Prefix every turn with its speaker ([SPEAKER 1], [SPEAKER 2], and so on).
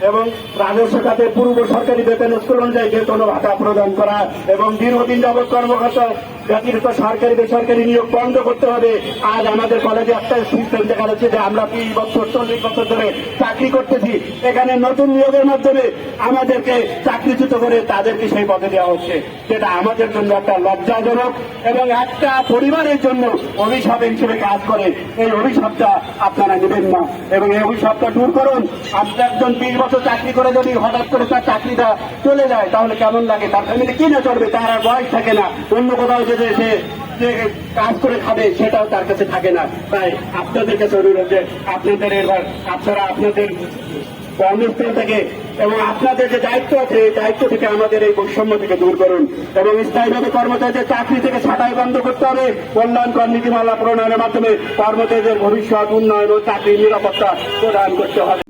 [SPEAKER 1] এবং রাজস্ব খাতে পূর্ব সরকারি বেতন স্কুল অনুযায়ী বেতন ও ভাতা প্রদান করা এবং দীর্ঘদিন যাবৎ কর্মরত ব্যক্তিগত সরকারি বেসরকারি নিয়োগ বন্ধ করতে হবে। আজ আমাদের কলেজে একটা সিস্টেম দেখা যাচ্ছে যে আমরা 30 বছর 40 বছর ধরে চাকরি করতেছি, এখানে নতুন নিয়োগের মাধ্যমে আমাদেরকে চাকরিচ্যুত করে তাদেরকে সেই পদে দেওয়া হচ্ছে, যেটা আমাদের জন্য একটা লজ্জাজনক এবং একটা পরিবারের জন্য অভিশাপ হিসেবে কাজ করে। এই অভিশাপটা আপনারা নেবেন না এবং এই অভিশাপটা দূর করুন। আপনার একজন 20 বছর চাকরি করে যদি হঠাৎ করে তার চাকরিটা চলে যায় তাহলে কেমন লাগে? তার ফ্যামিলি কি না চলবে? তার আর বয়স থাকে না, অন্য কোথাও যেতে সে যে কাজ করে খাবে সেটাও তার কাছে থাকে না। তাই আপনাদের কাছে অনুরোধ যে আপনাদের এবার আপনারা আপনাদের কর্মস্থল থেকে এবং আপনাদের যে দায়িত্ব আছে এই দায়িত্ব থেকে আমাদের এই বৈষম্য থেকে দূর করুন এবং স্থায়ীভাবে কর্মচারীদের চাকরি থেকে ছাঁটাই বন্ধ করতে হবে। কল্যাণকর নীতিমালা প্রণয়নের মাধ্যমে কর্মচারীদের ভবিষ্যৎ উন্নয়ন ও চাকরির নিরাপত্তা প্রদান করতে হবে।